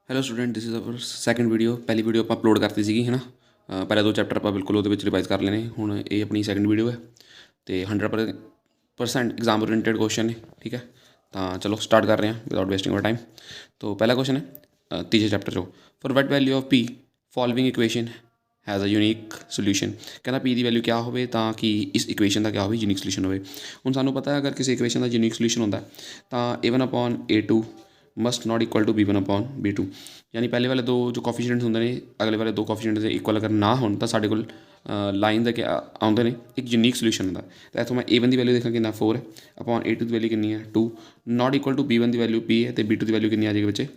Hello student, this is our second video. ਪਹਿਲੀ video ਆਪਾਂ upload ਕਰਤੀ ਸੀਗੀ ਹੈ ਨਾ। ਪਹਿਲੇ ਦੋ ਚੈਪਟਰ ਆਪਾਂ ਬਿਲਕੁਲ ਉਹਦੇ ਵਿੱਚ ਰਿਵਾਈਜ਼ ਕਰ ਲੈਣੇ। ਹੁਣ ਇਹ ਆਪਣੀ ਸੈਕੰਡ ਵੀਡੀਓ ਹੈ ਅਤੇ 100% ਐਗਜ਼ਾਮ ਓਰੀਐਂਟਡ ਕੁਐਸਚਨ ਨੇ। ਠੀਕ ਹੈ, ਤਾਂ ਚਲੋ ਸਟਾਰਟ ਕਰ ਰਹੇ ਹਾਂ ਵਿਦਾਊਟ ਵੇਸਟਿੰਗ ਆਵਰ ਟਾਈਮ। ਤਾਂ ਪਹਿਲਾ ਕੁਐਸਚਨ ਹੈ ਤੀਜੇ ਚੈਪਟਰ 'ਚੋਂ, for what value of p following equation has a unique solution. कहना पी की वैल्यू क्या हो कि इस इक्वेशन का क्या हो यूनिक सोल्यूशन हो। हुण सानूं पता है अगर किसी इक्वेशन का यूनिक सोल्यूशन होता है तो A1/A2 must not equal to B1/B2। यानी पहले वाले दो जो कॉफिशिएंट्स होंगे ने, अगले वाले दो कॉफिशिएंट्स दे इक्वल अगर ना हो तो साढ़े कोल लाइन के आउंदे ने एक यूनिक सोल्यूशन होंदा। तो इत्थों मैं A1 की वैल्यू देखा कि 4 है अपॉन A2 की वैल्यू कितनी है 2, नॉट इक्वल टू B1 की वैल्यू P है तो B2 की वैल्यू कितनी आ जाएगी बच्चे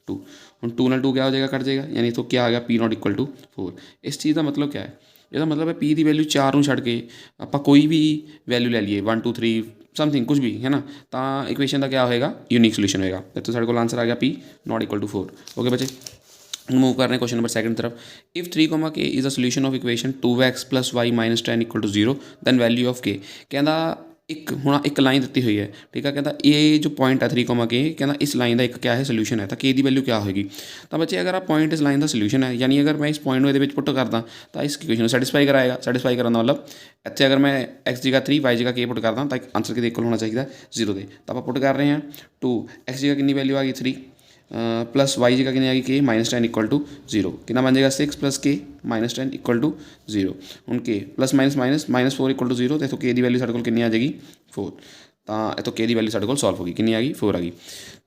2। हम 2 नाल 2 क्या हो जाएगा, कट जाएगा। यानी तो क्या आ गया P नॉट इक्वल टू 4। इस चीज़ का मतलब क्या है, इसका मतलब है P की वैल्यू 4 ਨੂੰ ਛੱਡ ਕੇ ਆਪਾਂ कोई भी वैल्यू ले लीए 1 2 3 समथिंग कुछ भी है ना, तो इक्वेशन का क्या होएगा यूनिक सोल्यूशन होएगा। तो साढ़े को आंसर आ गया P not equal to 4। Okay बच्चे, मूव कर रहे हैं क्वेश्चन नंबर सेकंड तरफ। If 3 k is a solution of equation 2x + y - 10 equal to 0 then value of k। कहता एक हुण एक लाइन दी हुई है, ठीक है। कहता ये जो पॉइंट है 3 k, कहता इस लाइन का एक क्या है सोल्यूशन है, तो k की वैल्यू क्या होगी। तो बच्चे अगर आप पॉइंट इस लाइन का सोल्यूशन है, यानी अगर मैं इस पॉइंट को ये पुट करदा तो इस इक्वेशन को सैटिस्फाई कराएगा। सैटिस्फाई करने का मतलब इतने अगर मैं x जगह 3 y जगह k पुट करदा तो आंसर के इक्वल होना चाहिए 0 के। तो आप पुट कर रहे हैं 2, x जगह कितनी वैल्यू आ गई 3 प्लस वाई जगह कितनी आ गई के -10 इक्वल टू 0। कितना बन जाएगा 6 + k -10 इक्वल टू 0। हूँ के प्लस -4 इक्वल टू 0। तो इतों के की वैल्यू साढ़े को कितनी आ जाएगी 4। तो इतों के की वैल्यू साढ़े को सॉल्व होगी, कितनी आ गई 4 आ गई।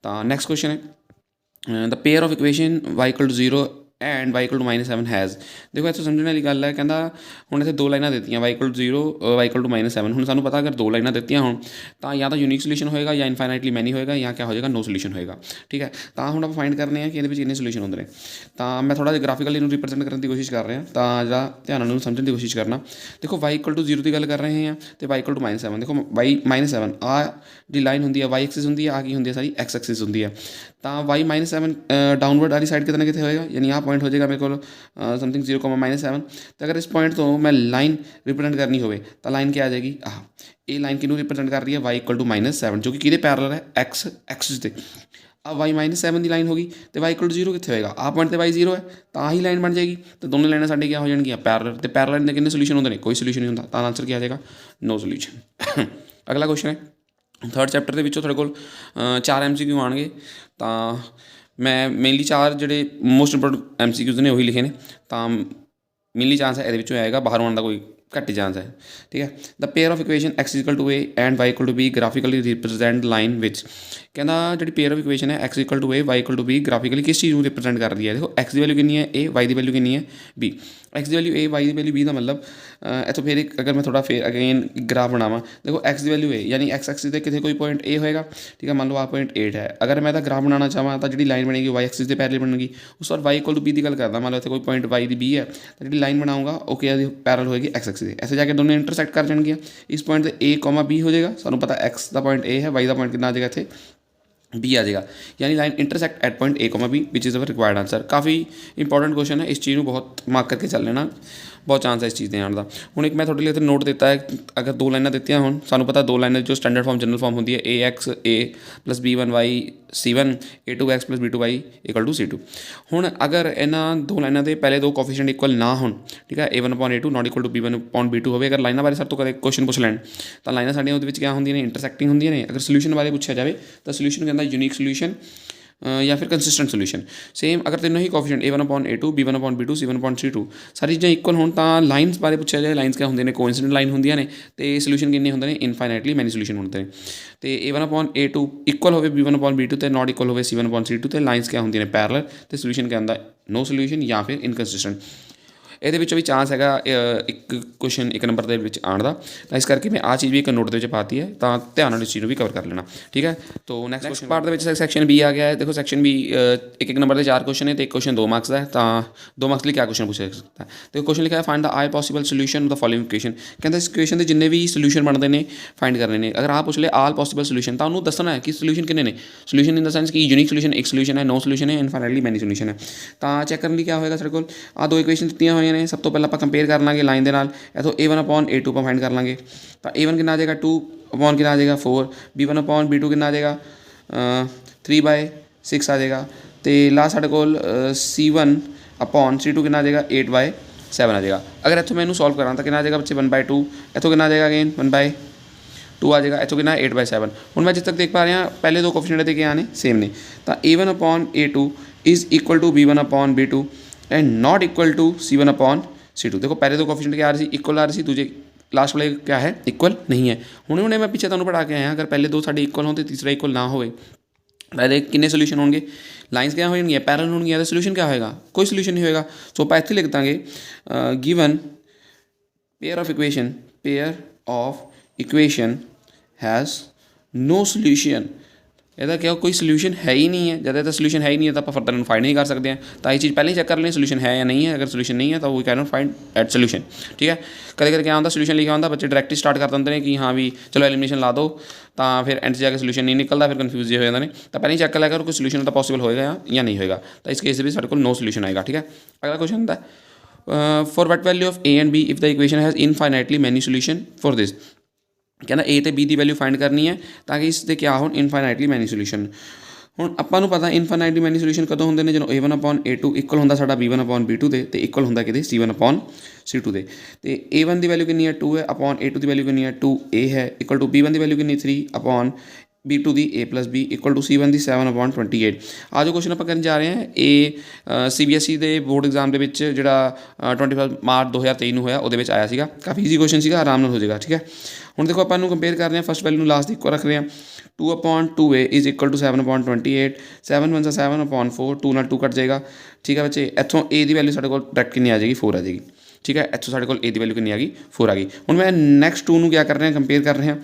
तो नैक्सट क्वेश्चन है the pair of equation y equal to 0 and y equal to -7 has. देखो इतों समझने वाली गल है, कहता हूँ इतने दो लाइना दी y equal to 0 y equal to -7। हूँ सूँ पता अगर दो लाइना दी हो तो या तो यूनिक सोल्यूशन होएगा या इनफाइनाइटली मैनी होएगा या क्या हो जाएगा नो सोल्यूशन होएगा। ठीक है, तो हम आप फाइंड करने हैं कि ये कितने सोल्यूशन होंगे। तो मैं थोड़ा ग्राफिकली रिप्रजेंट करने की कोशिश कर रहा तो जरा ध्यान समझने की कोशिश करना। देखो y इक्वल टू 0 की गल कर रहे हैं तो y इक्वल टू -7। देखो y -7 आ जी लाइन होंगी है y एक्सिस होंगी है, आ की होंगी है सारी x एक्सिस होंगी है। तो y -7 डाउनवर्ड वाली साइड कितने कितने होएगा, यानी यहाँ पॉइंट हो जाएगा मेरे को समथिंग 0, -7। तो अगर इस पॉइंट तो मैं लाइन रिप्रजेंट करनी हो तो लाइन क्या आ जाएगी ये लाइन किनू रिप्रजेंट कर रही है y इक्वल टू -7 जो कि किहदे पैरेलल है x एक्सिस से। अब y -7 की लाइन होगी तो y इक्वल टू 0 कितने होएगा, आ पॉइंट तो y 0 है तो ही लाइन बन जाएगी। तो दोनों लाइनें साढ़े क्या हो जाएगी पैरेलल। तो पैरेलल के कितने सोल्यूशन होंगे, कोई सोल्यूशन नहीं होता। तो आंसर क्या आ जाएगा नो सोल्यूशन। अगला क्वेश्चन है थर्ड चैप्टर के थोड़े को 4 MCQ आएंगे। तो मैं मेनली 4 जोड़े मोस्ट इंपोर्टेंट MCQs ने वही लिखे ने। तो मेनली चांस है ये आएगा बाहरों आने का कोई घट ही चांस है। ठीक है, the pair of equation x equal to a and y equal to b graphically represent line which. कहना जी पेयर ऑफ इक्वेशन है x equal to a y equal to b graphically किस चीज़ को रिप्रजेंट कर रही है। देखो x की वैल्यू कितनी है a, y की वैल्यू कितनी है b। x की वैल्यू a, y की वैल्यू b का मतलब इतों फिर एक अगर मैं थोड़ा फिर अगेन ग्राफ बनावा, देखो x की वैल्यू a यानी x एक्सिस कितने कोई पॉइंट a होएगा। ठीक है, मान लो आ पॉइंट 8 है। अगर मैं ग्राफ बनाना चाहवा तो जी लाइन बनेगी y एक्सिस के पैरेलल बनेगी। उस और y इक्वल टू b की गल करदा, मान लो इतने कोई पॉइंट y की b है तो जी लाइन बनाऊंगा ओके पैरेलल होएगी x एक्सिस। ऐसे जाके दोनों इंटरसेक्ट कर जाएंगे। इस पॉइंट से a, b हो जाएगा। सानू पता x का पॉइंट a है, y का पॉइंट कितना आ जाएगा इतने बी आ जाएगा। यानी line intersect at point a, b which is our required answer. काफ़ी इंपॉर्टेंट क्वेश्चन है, इस चीज़ को बहुत मार्क करके चल लेना, बहुत चांस है इस चीज़ के आने का। हूँ एक मैं थोड़े लिए नोट देता है, अगर दो लाइना दी हो सूँ पता दो लाइनें जो स्टैंडर्ड फॉर्म जनरल फॉर्म होती है ax a + b1y c1 a2x + b2y equal to c2। हूँ अगर इन्होंने दो लाइनों के पहले दो कॉफिशिएंट इक्वल ना हो, ठीक है, a1/a2 not equal to b1/b2 हो। अगर लाइनों बारे सर तो कभी क्वेश्चन पूछ लैन तो लाइनां साड़ियाँ वो क्या होंगे ने इंटरसेक्टिंग होंगे ने। अगर सोल्यूशन बारे पूछा जाए तो सोल्यूशन कहता यूनिक सोल्यूशन या फिर कंसिस्टेंट सोल्यूशन। सेम अगर तीनों ही कॉफिशिएंट a1/a2 b1/b2 c1/c2 सारी चीज़ें इक्वल हो तो लाइन्स बारे पूछा जाए लाइन्स क्या होंगे ने कोइंसिडेंट लाइन होंगे ने। तो सोल्यूशन कितने होंगे ने इनफाइनाइटली मैनी सोल्यूशन होंगे हैं। तो a1/a2 इक्वल हो b1/b2 तो नॉट इक्वल हो c1/c2 तो लाइन्स क्या होंगे ने पैरेलल। तो सोल्यूशन क्या होंगे नो सोल्यूशन या फिर इनकंसिस्टेंट। ये भी चांस है एक क्वेश्चन एक नंबर के आने का। तो इस करके मैं आ चीज़ भी एक नोट के पाती है तो ध्यान इस चीज़ भी कवर कर लेना। ठीक है, तो नैक्सट पार्ट के सैक्शन बी आ गया है। देखो सैक्शन बी एक नंबर के 4 क्वेश्चन है तो एक क्वेश्चन 2 मार्क्स का है। तो 2 मार्क्स लिए क्या क्वेश्चन पूछा जा सकता है। तो क्वेश्चन लिखा है find the I possible solution the following equation. कहते इस इक्वेशन के जिन्ने भी सोल्यूशन बनते हैं फाइंड करने ने। अगर आप पूछ ले आल पॉसिबल सोल्यूशन तो उन्होंने दसना है कि सोल्यूशन कितने ने। सोल्यूशन इन द सेंस कि यूनिक सोल्यूशन एक सोल्यूशन है, नो सोल्यूशन है, इनफाइनाइटली मैनी सोल्यूशन है। तो चैक करने क्या होगा सारे को आ दो इक्वेशन दी हुई ने। सब तो पहले आप कंपेयर कर लाँगे लाइन के नाल इतों a1/a2 पर फाइंड कर लाँगे। तो a1 कितना आ जाएगा 2 कितना आ जाएगा 4, b1/b2 कितना आ जाएगा 3/6 आ जाएगा। तो लास्ट साढ़े कोल C1 अपॉन C2 कितना आ जाएगा 8/7 आ जाएगा। अगर इतों मैं इनू सॉल्व करा तो कितना आ जाएगा बच्चे 1/2, इतों कितना आ जाएगा अगेन 1/2 आ जाएगा, इतों कितना 8/7। हूँ मैं जिस तक देख पा रहा पहले दो कोफिशिएंट देखे आने सेम ने, तो A1 upon A2 is equal to B1 upon B2 and not equal to C1 upon C2। देखो पहले दो कोफिशिएंट क्या आ रही इक्वल आ रही, दूजे लास्ट वाले क्या है इक्वल नहीं है। हुणे हुणे मैं पीछे तुहानूं पढ़ा के आया, अगर पहले दो साडे इक्वल हो तो तीसरा इक्वल ना हो, पहले किन्ने सोल्यूशन होंगे, लाइन्स क्या हो पैरल होंगे, तो सोल्यूशन क्या होएगा, कोई सोल्यूशन नहीं होएगा। सो आप इत्थे लिख देंगे given pair of equation has no solution. ਇਹਦਾ क्या कोई सोल्यूशन है ही नहीं है, जब ਇਹਦਾ सोल्यूशन है ही नहीं है तो आप फर्दर ਨੂੰ फाइंड नहीं कर सकते हैं। तो ये चीज़ पहले ही चेक कर लें सोल्यूशन है या नहीं है, अगर सोल्यूशन नहीं है तो वो can not find at solution. ठीक है, कदे कदे क्या होता सोल्यूशन लिखा होता बच्चे डायरेक्ट स्टार्ट कर देंगे कि हाँ भी चलो एलिमिनेशन ला दो, तो फिर एंड से जाकर सोल्यूशन नहीं निकलता, फिर कन्फ्यूज हो जाते हैं। तो पहले ही चेक कर लिया कोई सोल्यूशन तो पॉसिबल होएगा या नहीं होएगा, तो इस केस भी साढ़े को नो सोल्यूशन आएगा। ठीक है, अगला क्वेश्चन होता है for what value of A and B if the equation has infinitely many solution for this. कहना A तो B की वैल्यू फाइंड करनी है ताकि इससे क्या हो इनफाइनाइटली मैनी सोल्यूशन। ਹੁਣ ਆਪਾਂ ਨੂੰ ਪਤਾ ਇਨਫਾਈਨਾਈਟਲੀ ਮੈਨੀ ਸੋਲੂਸ਼ਨ ਕਦੋਂ ਹੁੰਦੇ ਨੇ, ਜਦੋਂ A1 अपॉन A2 ਇਕੁਅਲ ਹੁੰਦਾ ਸਾਡਾ B1 अपॉन B2 ਦੇ, ਤੇ ਇਕੁਅਲ ਹੁੰਦਾ ਕਿਹਦੇ C1 अपॉन C2 ਦੇ। ਤੇ A1 ਦੀ ਵੈਲਿਊ ਕਿੰਨੀ ਹੈ 2 ਹੈ, अपॉन A2 ਦੀ ਵੈਲਿਊ ਕਿੰਨੀ ਹੈ 2A ਹੈ, equal to B1 the value ਕਿੰਨੀ 3 अपॉन B2 ਦੀ A plus B equal to C1 ਦੀ 7/28। ਆ ਜੋ ਕੁਐਸਚਨ ਆਪਾਂ ਕਰਨ ਜਾ ਰਹੇ ਹਾਂ ਇਹ CBSE ਦੇ ਬੋਰਡ ਐਗਜ਼ਾਮ ਦੇ ਵਿੱਚ ਜਿਹੜਾ 25 ਮਾਰਚ 2023 ਨੂੰ ਹੋਇਆ ਉਹਦੇ ਵਿੱਚ ਆਇਆ ਸੀਗਾ। ਕਾਫੀ ਈਜ਼ੀ ਕੁਐਸਚਨ ਸੀਗਾ, ਆਰਾਮ ਨਾਲ ਹੋ ਜਾਏਗਾ। ਠੀਕ ਹੈ, ਹੁਣ ਦੇਖੋ ਆਪਾਂ ਨੂੰ ਕੰਪੇਅਰ ਕਰ ਰਹੇ ਹਾਂ, ਫਸਟ ਵੈਲਿਊ ਨੂੰ ਲਾਸਟ ਦੀ ਇੱਕੋ ਰੱਖ ਰਹੇ ਹਾਂ। 2 upon 2A is equal to 7/28, 7 × 7 upon 4, 2 ਨਾਲ 2 ਕੱਟ ਜਾਏਗਾ। ਠੀਕ ਹੈ ਬੱਚੇ, ਇੱਥੋਂ A ਦੀ ਵੈਲਿਊ ਸਾਡੇ ਕੋਲ ਡਾਇਰੈਕਟ ਕਿੰਨੀ ਆ ਜਾਏਗੀ 4 ਆ ਜਾਏਗੀ। ਠੀਕ ਹੈ, ਇੱਥੋਂ ਸਾਡੇ ਕੋਲ A ਦੀ ਵੈਲਿਊ ਕਿੰਨੀ ਆ ਗਈ 4 ਆ ਗਈ। ਹੁਣ ਮੈਂ ਨੈਕਸਟ 2 ਨੂੰ क्या कर रहे हैं कंपेयर कर रहे हैं,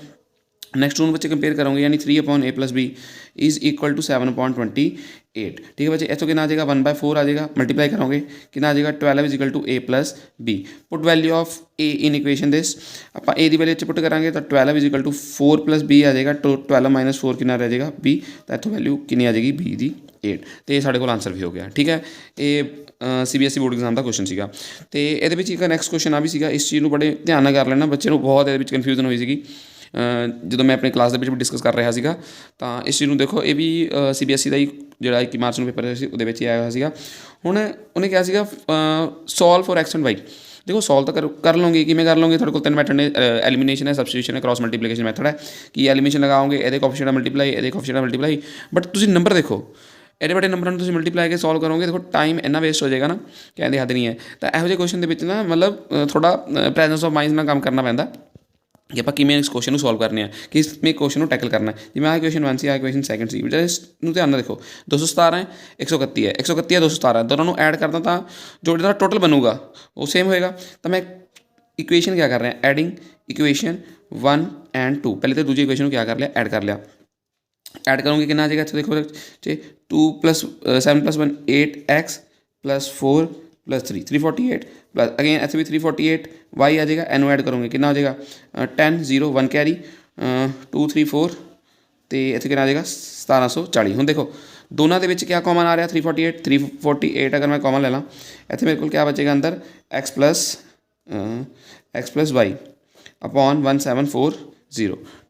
नेक्स्ट टू बच्चे कंपेयर करोगे यानी 3 upon A plus B is equal to 7/28। ठीक है बच्चे, इतों कितना आ जाएगा 1/4 आ जाएगा, मल्टीप्लाई करोगे कितना आ जाएगा 12 is equal to A plus B। Put value of A in equation this, आप A की वैल्यू पुट करांगे तो 12 is equal to 4 plus B आ जाएगा, तो 12 माइनस 4 कितना रह जाएगा B, तो इतों वैल्यू कितनी आ जाएगी B की 8। तो ये साढ़े को आंसर भी हो गया। ठीक है, ये CBSE बोर्ड एग्जाम का क्वेश्चन सीगा। तो ये एक नैक्सट क्वेश्चन आ भी सीगा, इस चीज़ को बड़े ध्यान नाल कर लेना, बच्चे को बहुत ये कन्फ्यूजन हुई सी ਜਦੋਂ ਮੈਂ ਆਪਣੀ ਕਲਾਸ ਦੇ ਵਿੱਚ ਵੀ ਡਿਸਕਸ ਕਰ ਰਿਹਾ ਸੀਗਾ। ਤਾਂ ਇਸ ਚੀਜ਼ ਨੂੰ ਦੇਖੋ, ਇਹ ਵੀ CBSE ਦਾ ਹੀ ਜਿਹੜਾ 21 ਮਾਰਚ ਨੂੰ ਪੇਪਰ ਸੀ ਉਹਦੇ ਵਿੱਚ ਹੀ ਆਇਆ ਹੋਇਆ ਸੀਗਾ। ਹੁਣ ਉਹਨੇ ਕਿਹਾ ਸੀਗਾ solve for X and Y। देखो सॉल्व तो कर लोगे, किमें कर लोगे, थोड़े को 3 मैथड ने, एलिमिनेशन है, सब्सटीट्यूशन है, क्रॉस मल्टीप्लिकेशन मैथड है कि एलिमिनेशन लगाओगे ये कोफिशिएंट मल्टीप्लाई ये कोफिशिएंट मल्टीप्लाई। बट तुम नंबर देखो एडे बड़े नंबर में मल्टीप्लाई के सॉल्व करोगे, देखो टाइम इन्ना वेस्ट हो जाएगा ना, कहने की हद नहीं है। तो यहो ਜਿਹੇ क्वेश्चन के ना मतलब थोड़ा प्रेजेंस ऑफ माइंड ਨਾਲ ਕੰਮ ਕਰਨਾ ਪੈਂਦਾ कि आप किमें इस क्वेश्चन को सॉल्व करने हैं, कि इसमें क्वेश्चन को टैकल करना है। जिवें क्वेश्चन 1 सी, क्वेश्चन सैकेंड सी, इसमें ध्यान देखो 217 है 131 है, 131 है 217 है, दोनों ऐड करता था जो टोटल बनूगा वो सेम होएगा। तो मैं इक्वेशन क्या कर रहे हैं, एडिंग इक्वेशन 1 एंड 2, पहले तो दूसरी इक्वेशन को क्या कर लिया ऐड कर लिया। ऐड करूँगी कितना आ जाएगा, अच्छा देखो 2 + 7 + 1 8x + 4 + 3 348 प्लस अगेन ऐसे भी 348 y आ जाएगा, एन ऐड करोगे कितना हो जाएगा 10 0 1 कैरी 2 3 4 तो इतने कितना आ जाएगा 1740। हूँ देखो दोनों के क्या कॉमन आ रहा 348 अगर मैं कॉमन ले ला, इतने मेरे को क्या बचेगा अंदर x प्लस y अपॉन 1740।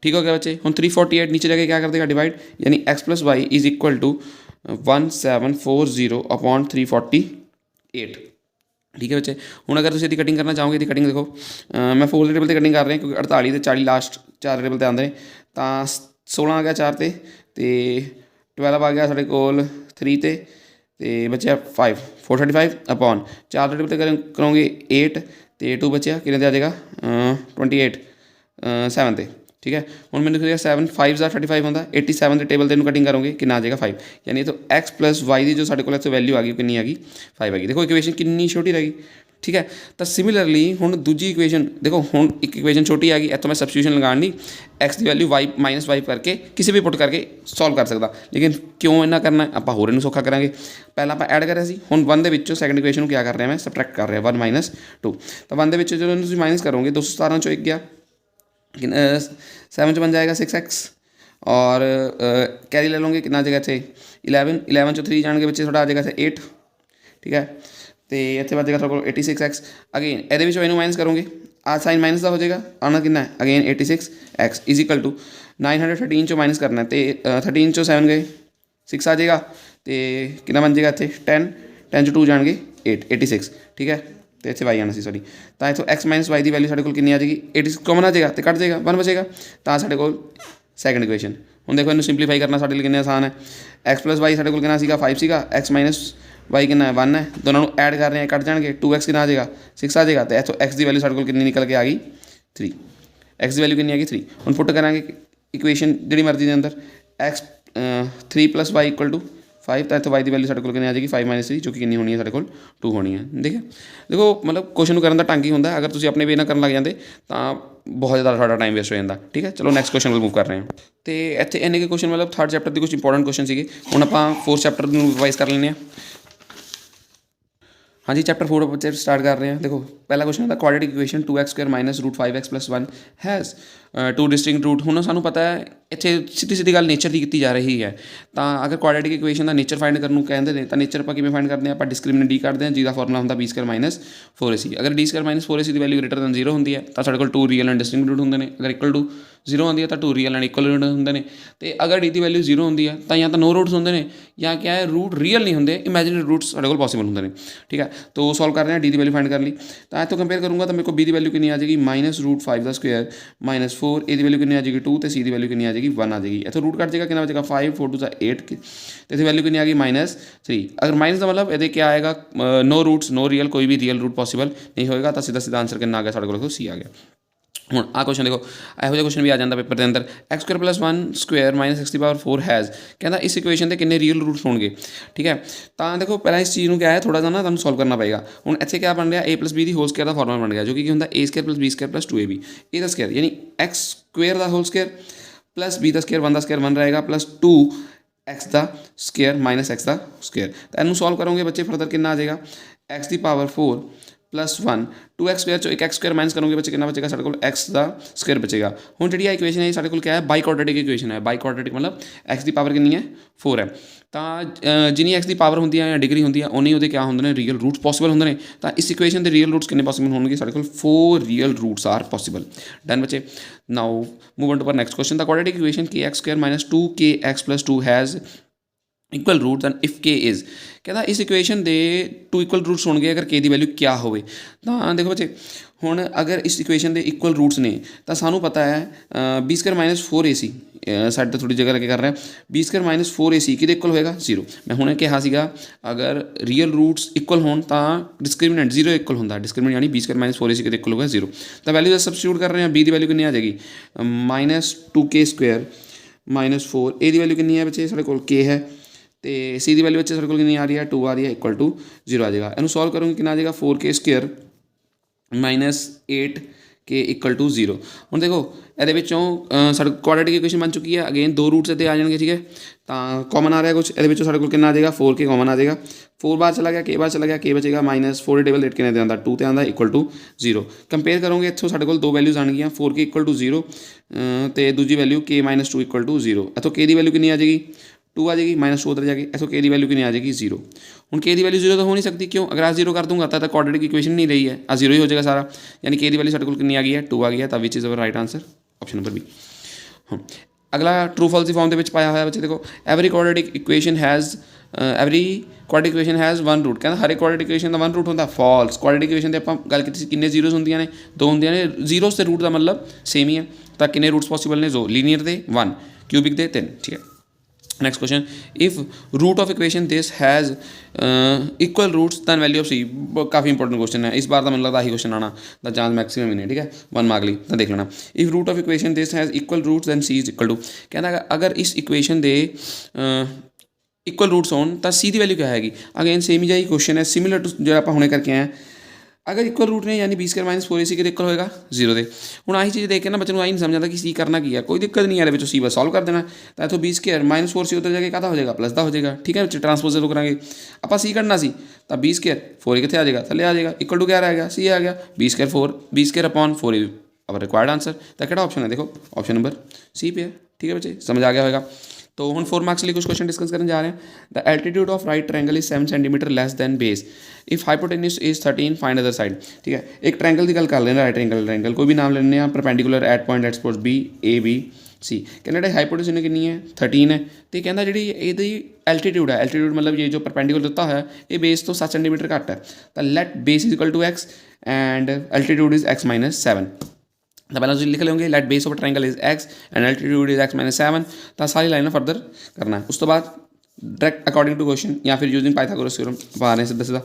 ठीक हो गया बच्चे। हूँ 348 नीचे जाके क्या कर देगा डिवाइड, यानी x plus y is equal to 1740 upon 348। ठीक है बच्चे, हूँ अगर तुम इसकी कटिंग करना चाहोगे तो कटिंग देखो मैं 4 टेबल से कटिंग कर रहा क्योंकि 48 तो 40 लास्ट 4 टेबल आते हैं, तो 16 आ गया 4 ते 12 आ गया साढ़े कोल 3 ते बचे 5 435 अपॉन 4 टेबल से करोगे 8 तो 2 बचे कि आ जाएगा 28 7 ते। ठीक है, हूँ मैंने देखिए 7 5 35 होता 87 के टेबल से कटिंग करोगे कि आ जाएगा 5, यानी तो x प्लस वाई की जो साढ़े को वैल्यू आ गई कितनी आ गई 5 आ गई। देखो इक्वेशन कितनी छोटी रहेगी। ठीक है, तो सिमिलरली हूँ दूजी इक्वेशन देखो, हूँ एक इक्वेशन छोटी आ गई, इतों मैं सब्सटीट्यूशन लगानी x की वैल्यू y माइनस वाई करके किसी भी पुट करके सॉल्व कर सकता, लेकिन क्यों इन्ना करना है, आप होर सौखा करा पहला आप ऐड करा हूँ 1 के सैकेंड इक्वेशन को क्या कर रहे हैं मैं सबट्रैक्ट कर रहा 1 - 2। तो 1 के जो माइनस करोगे 217 चो 1 गया 7 बन जाएगा 6x और कैरी ले लोगे कितना आ जाएगा इतने 11 चो 3 जान के बच्चे थोड़ा आ जाएगा 8। ठीक है, तो इतने बच जाएगा थोड़ा 86x। अगेन ये माइनस करोगे आ साइन माइनस का हो जाएगा, आना कितना है again 86x is equal to 913 चो माइनस करना है, तो 13 चो 7 गए 6 आ जाएगा, तो कितना बन जाएगा इतने 10 10 2 जाएंगे 8 86 ठीक है। तो इतने वाई आना सी सॉरी, तो इतों एक्स माइनस वाई की वैल्यू साढ़े को कितनी आ जाएगी 86 कॉमन आ जाएगा तो कट जाएगा 1 बचेगा, तो साढ़े को सैकेंड इक्वेशन। हम देखो इन्हें सिंपलीफाई करना साढ़े लिए कितना आसान है, एक्स प्लस वाई साढ़े को कितना सीगा 5 सीगा, एक्स माइनस वाई कितना 1 है, दोनों ऐड कर रहे हैं कट जाएंगे 2x कितना आ जाएगा 6 आ जाएगा, तो इतों एक्स की वैल्यू साढ़े को कितनी निकल के आ गई 3, एक्स की वैल्यू कितनी आ गई 3। हम पुट करांगे इक्वेशन जी मर्जी के अंदर x 3 plus y equal to 5, तो इतों वाई की वैल्यू साढ़े को कितनी आ जाएगी 5 माइनस 3 जो कि कितनी होनी है साढ़े को 2 होनी है। ठीक है, देखो मतलब क्वेश्चन करने का ढंग ही होंगे, अगर तुम अपने वे ना करन लग जाते तो बहुत ज़्यादा सारा टाइम वेस्ट हो जाता। ठीक है, चलो नैक्सट क्वेश्चन मूव कर रहे हैं। तो इतने इन्ने के क्वेश्चन मतलब थर्ड चैप्टर के कुछ इंपॉर्टेंट क्वेश्चन थे, हम आप फोर्थ चैप्टर में रिवाइज कर लें। हाँ जी, चैप्टर 4 बच्चे स्टार्ट कर रहे हैं। देखो पहला क्वेश्चन है quadratic equation 2x square minus root 5x plus 1 has 2 distinct root. हुण सानू पता है इत्थे सीधी सीधी गल नेचर की जा रही है, तो अगर क्वाड्रेटिक इक्वेशन का नेचर फाइंड करने कहते हैं तो नेचर आप किवें फाइंड करते हैं, आप डिस्क्रिमिनेंट डी करते हैं जिसका फॉर्मूला होंदा b स्क्वायर माइनस 4ac। अगर d स्क्वायर माइनस 4ac की वैल्यू ग्रेटर दैन 0 होंदी है तो साढ़े कोल 2 रियल एंड डिस्टिंक्ट रूट होंगे ने, अगर इक्वल टू 0 होंदी है तो 2 रियल एंड इक्वल रूट होंगे ने, तो अगर d की वैल्यू 0 होंदी है तो या तो नो रूट्स होंगे ने या क्या है रूट रियल नहीं होंगे, इमेजिनरी रूट्स साढ़े कोल पॉसिबल होंगे ने। ठीक है, तो सॉल्व कर रहे हैं, डी की वैल्यू फाइंड कर ली, तो तो कंपेयर करूँगा तो मेरे को बी की वैल्यू कितनी आ जाएगी माइनस रूट 5 का स्क्वायर माइनस 4, ए की वैल्यू कितनी आ जाएगी 2, तो सी की वैल्यू कितनी आ जाएगी 1 आ जाएगी। इतना रूट कट जाएगा कितना बचेगा 5 4 2 8 की, तो इतनी वैल्यू कितनी आ गई माइनस 3। अगर माइनस का मतलब ये क्या आएगा नो रूट्स नो रियल, कोई भी रियल रूट पॉसिबल नहीं होएगा, तो सीधा सीधा आंसर कितना आ गया साढ़े को सी आ गया। हूँ आ क्वेश्चन देखो यहो जिहा क्वेश्चन भी आ जाता पेपर के अंदर, x square plus 1 square minus x की पावर 4 हैज़ कहता इस इक्वेशन के कितने रियल रूट्स होंगे। ठीक है, तो देखो पहला इस चीज़ को क्या है थोड़ा सा ना तुम सॉल्व करना पड़ेगा। हूँ इतने क्या बन रहा ए प्लस बी की होल स्क्वायर का फॉर्मूला बन गया जो कि होंगे a square plus b square plus 2ab a का स्क्वायर यानी एक्स स्क्वायर का होल स्क्वायर प्लस बी का स्क्वायर 1 का स्क्वायर बन रहेगा प्लस 2 एक्स का स्क्वायर माइनस एक्स का स्क्वायर। तो इनू सॉल्व करोगे बच्चे फर्दर कितना आ जाएगा एक्स की पावर 4 प्लस 1 2x स्क्वायर चो एक एक्स स्क्वायर माइनस करोगे बच्चे कितना बचेगा साढ़े को एक्स का स्क्वायर बचेगा। हूँ जी इक्वेशन है साढ़े को क्या है बाई क्वाड्रेटिक इक्वेशन है, बाई क्वाड्रेटिक मतलब एक्स की पावर कितनी है 4 है, तो जिनी एक्स की पावर होंगी या डिग्री होंगी उन्नी वो क्या होंगे रियल रूट्स पॉसिबल होंगे, तो इस इक्वेशन के रियल रूट्स कितने पॉसिबल होंगे साढ़े को 4 real roots are possible. Done बच्चे, now move on to next question, the quadratic equation के x square minus 2kx plus 2 has equal roots and if k is कहता इस इक्वेशन के 2 इक्वल रूट्स होंगे अगर के की वैल्यू क्या हो। तो देखो बच्चे हुण अगर इस इक्वेशन के इक्वल रूट्स ने तो सानू पता है B square minus 4ac side तो थोड़ी जगह लगे कर रहे हैं, बी स्क्वायर माइनस 4ac कि इक्वल होएगा 0। मैं हुणे कहा सीगा अगर रियल रूट्स इक्वल होन तो डिस्क्रिमिनेंट 0 इक्वल होंगे, डिस्क्रिमिनेंट यानी बी स्क्वायर माइनस 4ac कि इक्वल होगा 0। तो वैल्यू सब्सटीट्यूट कर रहे हैं, बी की वैल्यू कितनी आ जाएगी माइनस 2k स्क्वायर माइनस 4, ए की वैल्यू कितनी है बच्चे साढ़े को k है, तो सी की वैल्यू बच्चे साढ़े को कितनी आ रही है 2 आ रही है इक्वल टू 0 आ जाएगा। इनू सॉल्व करूँगी कितना आ जाएगा 4k square minus 8k equal to 0। हूँ देखो ये साढ़े क्वाड्रेटिक इक्वेशन बन चुकी है, अगेन 2 रूट्स इतने आ जाएंगे। ठीक है, तो कॉमन आ रहा है कुछ ये साढ़े को कितना आ जाएगा 4k कॉमन आ जाएगा, 4 बार चला गया k बार चला गया k बचेगा माइनस 4 टेबल 8 कितने आता 2 आता इक्वल टू 0। कंपेयर करोगे इतों साढ़े को 2 वैल्यूज आएगियाँ 4k इक्वल टू 0 तो दूजी value k minus 2 equal to 0। इतों k की वैल्यू कितनी आ जाएगी 2 आ जाएगी माइनस 2 उधर जाएगी, इतों k की वैल्यू कितनी आ जाएगी 0। हूँ k की वैल्यू 0 तो हो नहीं सकती, क्यों अगर आज 0 कर दूंगा तो क्वाड्रेटिक इक्वेशन नहीं रही है, आज 0 ही हो जाएगा सारा, यानी k की वैल्यू साढ़े को कितनी आ गई है 2 आ गई है, तब which is our right answer option number B. हाँ अगला ट्रू फॉल्स की फॉर्म के पाया हुआ बच्चे देखो every quadratic equation has one root कहना हर एक क्वाड्रेटिक इक्वेशन का वन रूट होंगे, फॉल्स। क्वाड्रेटिक इक्वेशन की आप गल की कितने जीरोज होंगे ने 2 होंगे ने, जीरोज से रूट का मतलब सेम ही है, तो कितने रूट्स पॉसिबल ने जो लीनियर के 1 क्यूबिक के 3। ठीक है, next question if root of equation this has equal roots then value of c, काफ़ी इंपॉर्टेंट क्वेश्चन है इस बार तो, मतलब लगता ही क्वेश्चन आना द चांस मैक्सिमम ही नहीं। ठीक है, 1 मार्क ली तो देख लेना, if root of equation this has equal roots then c is equal to कहना अगर इस इक्वेशन के इक्वल रूट्स होन तो सी की वैल्यू क्या हैगी, अगेन सेम ही जा क्वेश्चन है सिमिलर टू जो आप हुणे करके आए, अगर इक्वल रूट ने यानी बी स्क्वायर माइनस 4ac के इक्वल होएगा 0 दे। हूँ आही चीज़ देख के ना बच्चे आई नहीं समझ आता कि सी करना की है, कोई दिक्कत नहीं है सी बस सॉल्व कर देना, तो इतों बी स्क्वायर माइनस 4c उधर जाके क्या हो जाएगा प्लस का हो जाएगा। ठीक है, ट्रांसपोज तो करेंगे आप सी करना सी तो बी स्क्वायर 4 कितने आ जाएगा थले आ जाएगा इक्वल टू क्या रहेगा सी आ गया B square 4 B square upon 4 अब रिक्वायर्ड आंसर, तो क्या ऑप्शन है देखो ऑप्शन नंबर सी पे है। ठीक है बच्चे समझ आ गया होगा। तो हम 4 मार्क्स लिए कुछ क्वेश्चन डिस्कस करने जा रहे हैं। The altitude of right triangle is 7 centimetre less than base if hypotenuse is 13 find other side. ठीक है, एक ट्रायंगल की गल कर लेना, राइट ट्रायंगल कोई भी नाम लेने perpendicular at point let's suppose B A B C कहना हाइपोटेन्यूज ने कितनी है 13 है तो कहना जी ये एल्टीट्यूड है एल्टीट्यूड मतलब ये जो परपेंडिकुलर दिता है ये बेस तो 7 सेंटीमीटर घट है तो let base is equal to x and altitude is x - 7 तो पहले लिख लेंगे let base of triangle is x and altitude is x - 7 तो सारी लाइन फर्दर करना है उस तो बाद डायरेक्ट अकॉर्डिंग टू क्वेश्चन या फिर यूजिंग पाइथागोरस थ्योरम पा रहे हैं सीधा सीधा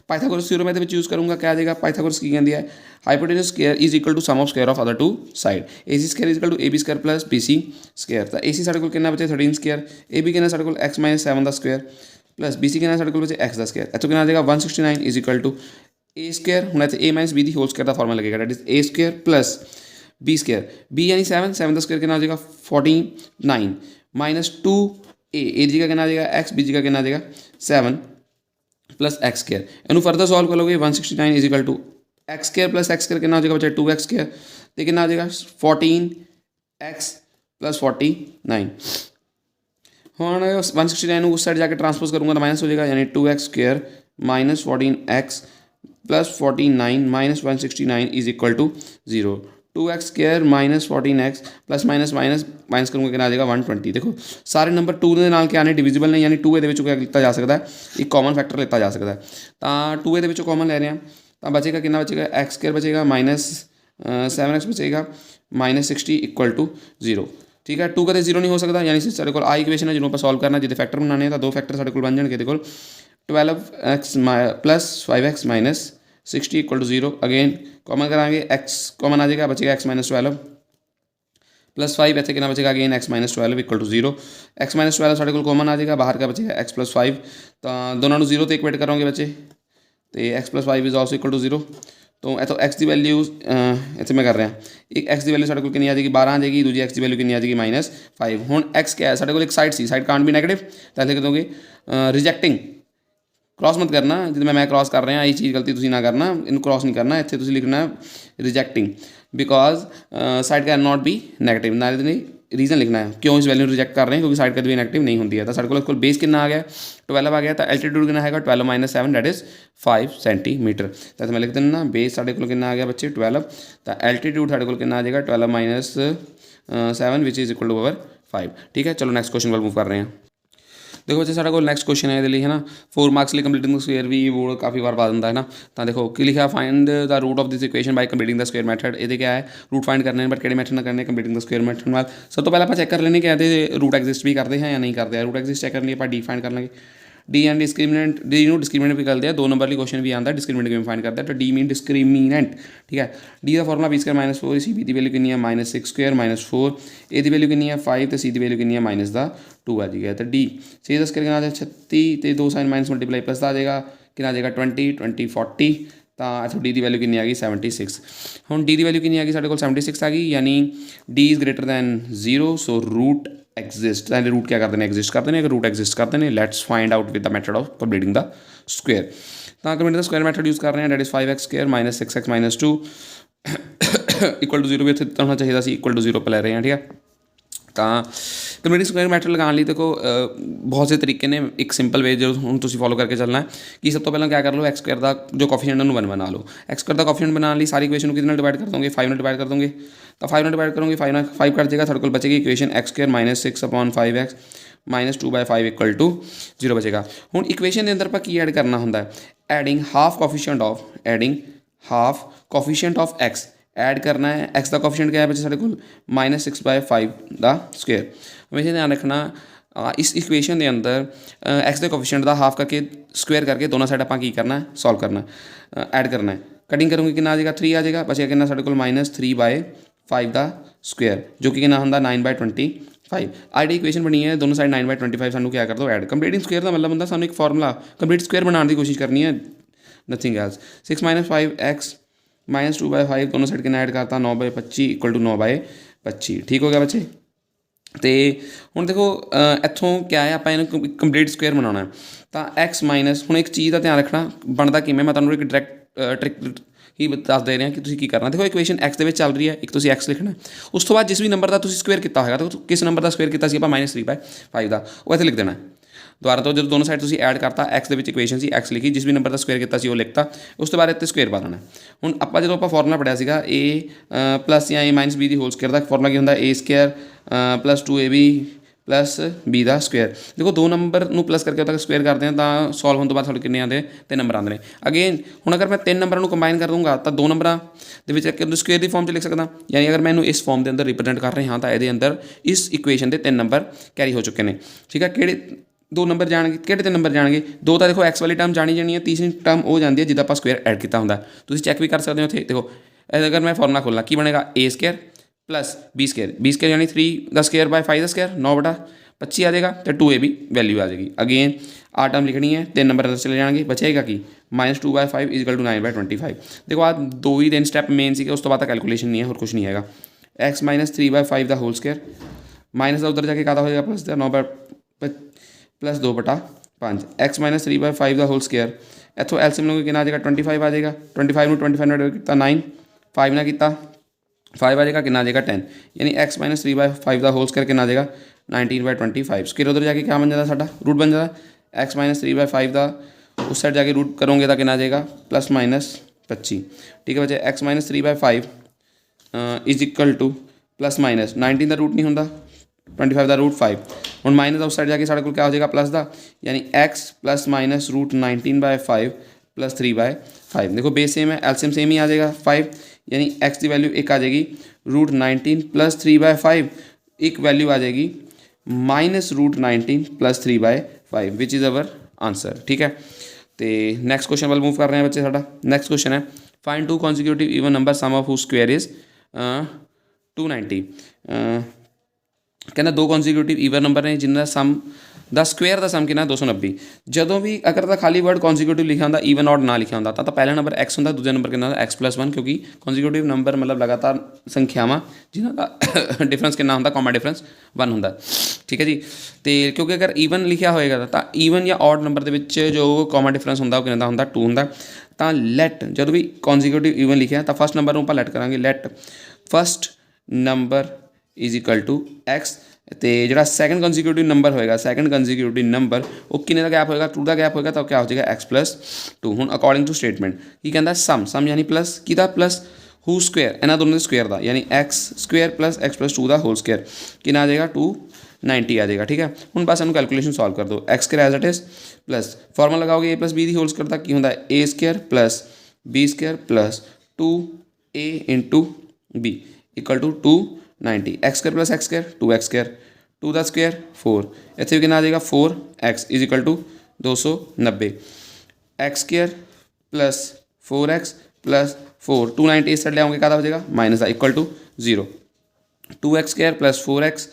पाइथागोरस थ्योरम मैं यूज़ करूँगा क्या आ जाएगा पाइथागोरस की कहती है hypotenuse square is equal to sum of square of other two side AC square is equal to AB square plus BC square तो AC साढ़े को कितना बचे 13 स्क्वायर AB कितना साढ़े को x - 7 का स्क्वायर प्लस BC कितना साढ़े को बचे x का स्क्वायर इतना कितना आ जाएगा 169 is equal to A square हूँ इतने A - B की होल स्क्वायर का फॉर्मूला लगेगा that is A square plus B square B यानी 7 का स्क्वायर कितना आ जाएगा 49 माइनस 2A जी का कितना आ जाएगा x B जी का कितना आ जाएगा 7 प्लस एक्स स्क्वायर इनू फर्दर सॉल्व कर लोगे 169 is equal to x square plus x square कितना हो जाएगा बच्चा 2x स्क्वायर तो कितना आ जाएगा 14x प्लस 49 हाँ 169 उस साइड जाकर ट्रांसपोज करूँगा तो माइनस हो जाएगा यानी 2x square minus 14x plus 49 minus 169 is equal to 0 2x square minus 14x plus minus minus minus करूँगा कितना आ जाएगा 120 देखो सारे नंबर 2 के नाल क्या आने डिविजिबल नहीं यानी 2 ये क्या लिखा जा सकता है एक कॉमन फैक्टर लिखा जा सकता है तो 2 ये कॉमन ले रहे हैं तो बचेगा कितना बचेगा एक्स स्क्वायर बचेगा माइनस 7x बचेगा माइनस 60 इक्वल टू 0 ठीक है 2 कदे 0 नहीं हो सकता यानी साढ़े को आ इक्वेशन है जिन्होंने सॉल्व करना जिसे फैक्टर बनाने तो 2 फैक्टर साढ़े को बन जाएंगे देखो 12x plus 5x minus 60 equal to 0 again common कराएंगे x कॉमन आ जाएगा बचेगा x - 12 प्लस 5 ऐसे कितना बचेगा again x - 12 equal to 0 x - 12 साढ़े को कॉमन आ जाएगा बाहर का बचेगा x + 5 तो दोनों 0 तो इक्वेट करोगे बच्चे तो x + 5 is also equal to 0 तो इतो x की वैल्यू इतने मैं कर रहा एक x की वैल्यू साढ़े को कितनी आ जाएगी 12 आ जाएगी दूजी x की वैल्यू कितनी आ जाएगी -5 हुण x क्या है साढ़े को एक साइड कांट भी नैगेटिव तो ऐसे कहोगे रिजेक्टिंग क्रॉस मत करना जिसमें मैं क्रॉस कर रहा ये चीज़ गलती तुम ना करना इन क्रॉस नहीं करना इतने लिखना rejecting because side can not be negative ना रीजन लिखना है क्यों इस वैल्यू रिजेक्ट कर रहे हैं क्योंकि साइड कभी नेगेटिव नहीं होती है तो साढ़े को बेस कितना आ गया 12 आ गया तो एल्टीट्यूड कितना है 12 - 7 दैट इज 5 सेंटीमीटर तो मैं लिख देना बेस साढ़े को कितना आ गया बच्चे 12 तो एल्टीट्यूड साढ़े को कितना आ जाएगा 12 - 7 which is equal to over 5 ठीक है चलो नेक्स्ट क्वेश्चन पर मूव कर रहे हैं देखो बच्चे साढ़े को नेक्स्ट क्वेश्चन है ये है ना 4 मार्क्स लिए कंप्लीटिंग द स्क्वायर भी वो काफ़ी बार पा दिंदा है ना तो देखो कि लिखा find the root of this equation by completing the square method ये क्या है रूट फाइंड करने बट किहड़े मैथड ना करने कंप्लीटिंग द स्क्वायर मैथड नाल सब तो पहले आप चेक कर लेने कि रूट एग्जिस्ट भी करते हैं या नहीं करते रूट एग्जिस्ट चेक करने आप डी फाइंड कर लेंगे डी एंड डिस्क्रिमिनेंट डी नू डिस्क्रिमिनेंट भी करते हैं 2 नंबर वाली क्वेश्चन भी आता है डिस्क्रिमिनेंट किमें फाइंड करता है तो डी मीन डिस्क्रिमिनेंट ठीक है डी का formula B square -4 C B की वैल्यू कितनी है -6 स्क्वायर -4 ए की वैल्यू कितनी है 5 तो सी की वैल्यू कितनी है -2 आ जाएगा तो डी सी दस करके आ जाए 36 तो 2 साइन माइनस मल्टीप्लाई प्लस आ जाएगा कितना आ जाएगा 20 40 तो इतों डी की वैल्यू कितनी आ गई 76 हम डी की वैल्यू कितनी आ गई साढ़े को 76 आ गई यानी D is greater than 0 so root exist root क्या करते हैं एग्जिस्ट करते हैं अगर रूट एग्जिस्ट करते हैं let's find out with the method of completing the square तो completing the square method use कर रहे हैं डेट इज 5x स्क्वायर -6x - 2 इक्वल टू 0 भी इतने होना चाहिए इक्वल टू 0 पर ले रहे हैं ठीक है तो कंप्लीटिंग स्क्वायर मैथड लगाने लिए देखो बहुत से तरीके ने एक सिंपल वे जो हम तुम फॉलो करके चलना है कि सब तो पहले क्या कर लो एक्स स्क्वायर का जो कॉफिशेंट है वन बना लो एक्स स्क्वायर का कॉफिशेंट बना ली सारी इक्वेशन को कितना डिवाइड कर दोगे 5 में डिवाइड कर दोगे तो 5 में डिवाइड करोगे 5 कर देगा थर्ड को बचेगी equation x square -6/5x -2/5 equal to 0 बचेगा हुण इक्वेशन के अंदर आप की ऐड करना होंगे adding half coefficient of x add करना है एक्स का कॉफिशेंट क्या है बच्चे साढ़े को -6/5 का स्क्वायर हमेशा ध्यान रखना इस इक्वेशन के अंदर एक्स के कॉफिशेंट का हाफ करके स्क्वायर करके दोनों साइड आप करना है सॉल्व करना ऐड करना है कटिंग करूँगी कितना आ जाएगा 3 आ जाएगा बचेगा कितना साढ़े को -3/5 का स्क्वायर जो कि कितना होंगे 9/25 आईडी इक्वेशन बनी है दोनों साइड 9/25 सानू क्या कर दो ऐड कंप्लीटिंग स्क्वायर का मतलब होंगे सानू एक फॉर्मूला कंप्लीट स्क्वायर बनाने की कोशिश करनी है नथिंग एल्स 6 - 5x -2/5 दोनों साइड कितना ऐड करता 9/25 इक्वल टू 9/25 ठीक हो गया बच्चे तो हूँ देखो इतों क्या है आप कंप्लीट स्क्वायर बनाना है तो एक्स माइनस हूँ एक चीज़ का ध्यान रखना बनता कि मैं तुहानू एक डायरैक्ट ट्रिक ही दस दे रहे हैं कि तुम की करना देखो इक्वेशन एक्स के चल रही है एक तुम एक्स लिखना उस तो बाद जिस भी नंबर का तुम स्क्वायर किया होगा तो किस नंबर का स्क्वायर किया -3/5 का वो इतने लिख देना दोबारा तो जो दोनों साइड तुम ऐड करता एक्स के इक्वेशन से एक्स लिखी जिस भी नंबर का स्क्वायर किया वो लिखता उस तो बाद इतने स्क्वायर पा देना हूँ आप जो फॉर्मूला पढ़िया ए प्लस या A - B की होल स्क्वायर का फॉर्मूला की होंगे A² plus 2ab plus b ਦਾ ਸਕੁਅਰ। ਦੇਖੋ ਦੋ ਨੰਬਰ ਨੂੰ ਪਲੱਸ ਕਰਕੇ ਤੱਕ ਸਕੁਅਰ ਕਰਦੇ ਹਾਂ ਤਾਂ ਸੋਲਵ ਹੋਣ ਤੋਂ ਬਾਅਦ ਸਾਡੇ ਕਿੰਨੇ ਆਉਂਦੇ 3 ਨੰਬਰ ਆਉਂਦੇ ਨੇ। ਅਗੇਨ ਹੁਣ ਅਗਰ ਮੈਂ 3 ਨੰਬਰਾਂ ਨੂੰ ਕੰਬਾਈਨ ਕਰ ਦੂੰਗਾ ਤਾਂ 2 ਨੰਬਰਾਂ ਦੇ ਵਿੱਚ ਸਕੁਅਰ ਦੀ ਫਾਰਮ 'ਚ ਲਿਖ ਸਕਦਾ। ਯਾਨੀ ਅਗਰ ਮੈਂ ਇਹਨੂੰ ਇਸ ਫਾਰਮ ਦੇ ਅੰਦਰ ਰਿਪਰੈਜ਼ੈਂਟ ਕਰ ਰਹੇ ਹਾਂ ਤਾਂ ਇਹਦੇ ਅੰਦਰ ਇਸ ਇਕੁਏਸ਼ਨ ਦੇ 3 ਨੰਬਰ ਕੈਰੀ ਹੋ ਚੁੱਕੇ ਨੇ। ਠੀਕ ਹੈ, ਕਿਹੜੇ 2 ਨੰਬਰ ਜਾਣਗੇ, ਕਿਹੜੇ 3 ਨੰਬਰ ਜਾਣਗੇ? 2 ਤਾਂ ਦੇਖੋ ਐਕਸ ਵਾਲੀ ਟਰਮ ਜਾਣੀ ਹੈ, ਤੀਸਰੀ ਟਰਮ ਉਹ ਜਾਂਦੀ ਹੈ ਜਿੱਦਾਂ ਆਪਾਂ ਸਕੁਅਰ ਐਡ ਕੀਤਾ ਹੁੰਦਾ। ਤੁਸੀਂ ਚੈੱਕ ਵੀ ਕਰ ਸਕਦੇ ਹੋ ਉੱਥੇ। ਦੇਖੋ ਅਗਰ ਮੈਂ ਫਾਰਮੂਲਾ ਖੋਲ੍ਹਣਾ ਕੀ ਬਣੇਗਾ, a square plus b square यानी 3 का स्क्वायर बाय 5 का स्क्वायर 9/25 आ जाएगा। तो 2ab वैल्यू आ जाएगी। अगेन आ टर्म लिखनी है, 3 नंबर अंदर चले जाएंगे, बचेगा कि -2/5 = 9/25। देखो आज 2 ही 3 स्टैप मेन सी, उस तो बाद कैलकुलेशन नहीं है और कुछ नहीं है। x - 3/5 का होल स्क्वायर माइनस का उधर जाके क्या हो जाएगा प्लस 9/+2/5 x - 3/5 का होल स्क्वायर। इतों एलसीएम लोगे कितना आ जाएगा 25 आ जाएगा। 25 में 25 ने किया 9, 5 ने किया 5 आ जाएगा, कितना आ जाएगा 10। यानी x - 3/5 का होल स्क्वायर कितना आ जाएगा 19/25। स्क्वायर उधर जाके क्या बन जाता साडा रूट बन जाता। x - 3/5 का उस साइड जाके रूट करोगे तो कितना आ जाएगा +-25। ठीक है बच्चे, x - 3/5 = +-19 का रूट नहीं होंगे, 25 का रूट 5 हम माइनस उस साइड जाके साढ़े को क्या हो जाएगा प्लस का। यानी x ± √19/5 + 3/5। देखो बेस सेम है, एलसीएम सेम ही आ जाएगा 5। यानी x की वैल्यू एक आ जाएगी √19 + 3/5, एक वैल्यू आ जाएगी -√19 + 3/5 विच इज़ अवर आंसर। ठीक है, तो नैक्सट क्वेश्चन वाल मूव कर रहे हैं बच्चे। साडा नैक्सट क्वेश्चन है find 2 consecutive even number sum of whose square is 290। कहना 2 कॉन्सिक्यूटिव ईवन नंबर ने जिन्होंने सम द स्क्वेयर का सम कितना 290। जदों भी अगर तो खाली वर्ड कॉन्सिक्यूटिव लिखा होंगे, ईवन ऑड ना लिखा होंगे तो पहला नंबर x होंगे, दूसरा नंबर कितना x + 1, क्योंकि कॉन्सिक्यूटिव नंबर मतलब लगातार संख्यावां जिन्हों का डिफरेंस कितना होंगे, कॉमा डिफरेंस 1 होंगे। ठीक है जी, तो क्योंकि अगर ईवन लिखा होएगा तो ईवन या ऑड नंबर के जो कॉमा डिफरेंस होंगे वो कितना होंगे 2 होंगे। तो लैट जो भी कॉन्सिक्यूटिव ईवन लिखा तो फस्ट नंबर को लैट करांगे, लैट फस्ट नंबर = x। तो जो सैकेंड कॉन्सिक्यूटिव नंबर होएगा, सैकेंड कॉन्सिक्यूटिव नंबर वो किन्ने का गैप होएगा 2 का गैप होएगा, तो क्या हो जाएगा x + 2। हुण अकॉर्डिंग टू स्टेटमेंट की कहता सम, सम यानी प्लस किदा प्लस हू स्क्वेयर, इन्होंने दोनों स्क्वेयर का, यानी x² + x + 2 का होल स्क्वेयर कितना आ जाएगा 290 आ जाएगा। ठीक है, हुण बस इन्हू कैलकुलेशन सॉल्व कर दो। x² as it is plus formula लगाओगे a + b की होल स्क्वेयर तक की होंगे a² + b² + 2a × b = 290। x² + x² 2x², 2 का स्क्वेयर 4, इतने कितना आ जाएगा 4x = 290। x² + 4x + 4 290 इस साइड ले आओगे क्या हो जाएगा माइनस का = 0। 2x² + 4x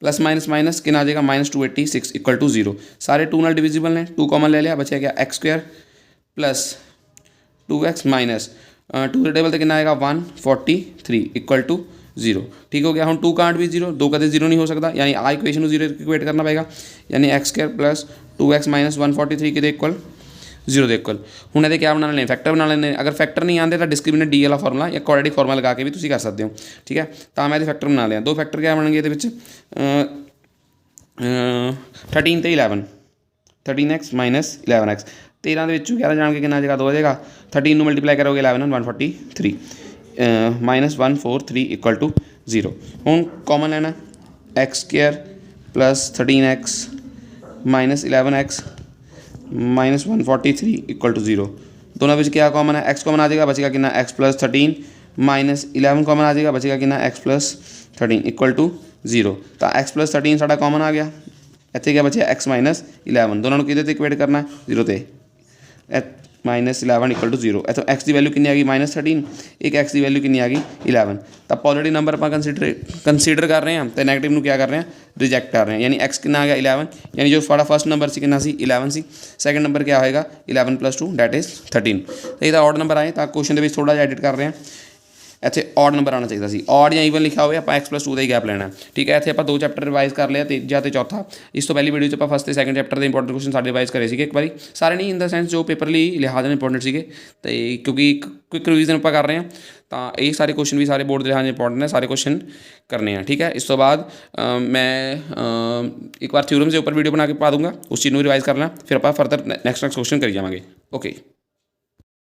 प्लस माइनस कितना आ जाएगा -286 = 0। सारे 2 नाल डिविजिबल ने, 2 कॉमन ले लिया, बचा गया x² + 2x माइनस 2 के टेबल से कितना आएगा 143 = 0। ठीक हो गया। हम 2 कांट भी 0, 2 कदे 0 नहीं हो सकता, यानी आ इक्वेशन 0 इक्वेट करना पड़ेगा। यानी x² + 2x - 143 के इक्वल 0 के इक्वल। हूँ ये क्या बना लेने, फैक्टर बना लेने। अगर फैक्टर नहीं आते तो डिस्क्रिमिनेट डी वाला फॉर्मूला या क्वाड्रेटिक फॉर्मूला लगा के भी तुम कर सकते हो। ठीक है, तो मैं फैक्टर बना लिया। 2 फैक्टर क्या बन गए ये 13 ते 11, 13x - 11x। 13 के 11 जान के कितना आ जाएगा 2 आ जाएगा। 13 मल्टीप्लाई करोगे 11 और 143 -143 = 0। हूँ कॉमन लेना x² + 13x - 11x -143 = 0। दोनों में क्या कॉमन है, x कॉमन आ जाएगा, बचेगा कितना x + 13 - 11 कॉमन आ जाएगा, बचेगा कितना x + 13 = 0। तो x + 13 साडा कॉमन आ गया। इतने क्या बचे x - 11, दोनों को किहदे इक्वेट करना 0 ते -11 = 0। इतों x की वैल्यू कितनी आ गई -13, एक x की वैल्यू कितनी आ गई 11। तो पॉजिटिव नंबर आप कंसीडर कर रहे हैं तो नैगेटिव में क्या कर रहे हैं रिजेक्ट कर रहे हैं। यानी x कितना आ गया 11, यानी जो साड़ा फर्स्ट नंबर से कितना सी 11 सी, सैकेंड नंबर क्या होएगा 11 + 2 दैट इज़ 13। तो ये ऑड नंबर आए तो क्वेश्चन के थोड़ा एडिट कर रहे हैं। ਇੱਥੇ ऑड नंबर आना चाहिए सी, ऑड या ईवन लिखा हो आप x + 2 का ही गैप लेना। ठीक है, इतने आप 2 चैप्टर रिवाइज कर लिया, तीजा तो चौथा। इस तो पहली वीडियो आप फस्ट ते सैकेंड चैप्टर के इंपोर्टेंट क्वेश्चन सारे रिवाइज करे एक बार, सारे नहीं इन द सेंस जो पेपरली लिहाज में इंपोर्टेंट थे। तो क्योंकि क्विक रिवीजन आप कर रहे हैं तो ये सारे क्वेश्चन भी सारे बोर्ड के लिहाज इंपोर्टेंट है, सारे क्वेश्चन करने हैं। ठीक है, इस तो बाद मैं एक बार थ्योरम से ऊपर वीडियो बना के पा दूंगा, उस चीज़ को रिवाइज करना, फिर आप फर्दर नैक्सट क्वेश्चन करी जाएंगे। ओके।